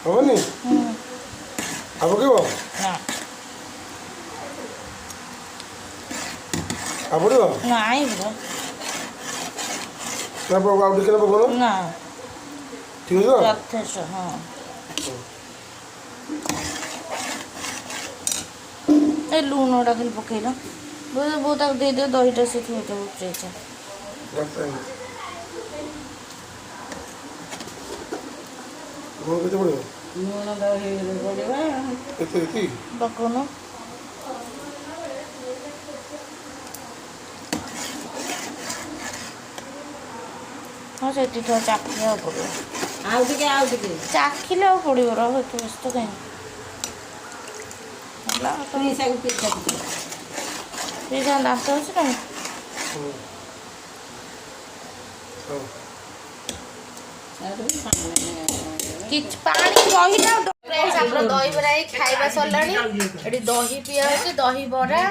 ହବନି ଆଉ ପକେଇବ ନା ଆଉ ପଡ଼ିବ ନାଇଁ ବୁଢ଼ା ଆଉ ଟିକେ ପକଉନ ନା ଠିକ୍ ଅଛି ଯଥେଷ୍ଟ ହଁ ଏ ଲୁଣଟା ଖାଲି ପକେଇଲ ବୋଉ ତାକୁ ଦେଇଦିଅ ଦହିଟା ସେ ଥୋଇଦେବ ଫ୍ରିଜରେ ଲୁଣ କେତେ ପଡ଼ିବ ଲୁଣ ଦହି ପଡ଼ିବା ଏତିକି ପକଉନ ହଁ ସେଠି ଥର ଚାଖିଲେ ଆଉ ପଡ଼ିବ ଆଉ ଟିକେ ଚାଖିଲେ ଆଉ ପଡ଼ିବ ରହ ଏତେ ବ୍ୟସ୍ତ କାହିଁ ହେଲା ପିସାକୁ ପିଠା ପିଠା ଦାନ୍ତ ଅଛି ନା କିଛି ପାଣି ରହିଲା ଆମର ଦହିବରା ହେଇ ଖାଇବା ସରିଲାଣି ଏଠି ଦହି ପିଆ ହେଉଛି ଦହି ବରା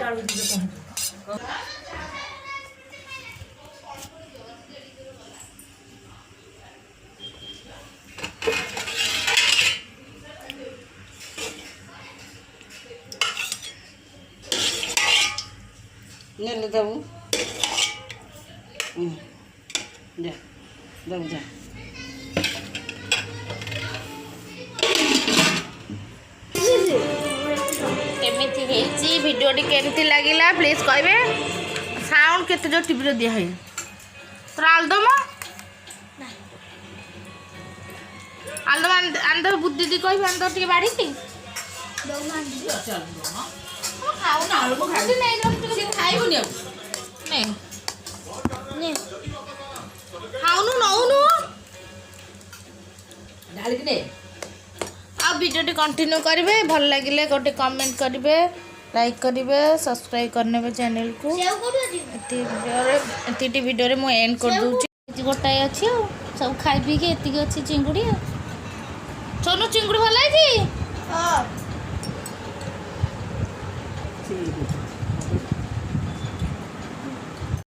ନେଲେ ଦେବୁ ଯା ଦେବୁ ଯା କେମିତି ହେଇଛି ଭିଡ଼ିଓଟି କେମିତି ଲାଗିଲା ପ୍ଲିଜ୍ କହିବେ ସାଉଣ୍ଡ କେତେ ଜୋର ଟିଭିରେ ଦିଆ ହେଇ ତୋର ଆଲଦମ ଆଣିଦେବ ବୁଦ୍ଧି ଦି କହିବି ଆଣିଦେବ ଟିକେ ବାଢ଼ିକି ଖାଇବୁନି ଆଉ ଖାଉନୁ ନଉନୁ ଢାଳିକି ନେ ଆଉ ଭିଡ଼ିଓଟି କଣ୍ଟିନ୍ୟू କରିବେ ଭଲ ଲାଗିଲେ ଗୋଟେ କମେଣ୍ଟ କରିବେ ଲାଇକ୍ କରିବେ ସବସ୍କ୍ରାଇବ୍ କରିନେବେ ଚ୍ୟାନେଲକୁ ଏତିକି ଭିଡ଼ିଓରେ ମୁଁ ଏଣ୍ଡ କରିଦେଉଛି ଗୋଟାଏ ଅଛି ଆଉ ସବୁ ଖାଇ ପିଇକି ଏତିକି ଅଛି ଚିଙ୍ଗୁଡ଼ି ଆଉ ସୋନୁ ଚିଙ୍ଗୁଡ଼ି ଭଲ ହେଇଛି ଠିକ୍ ଅଛି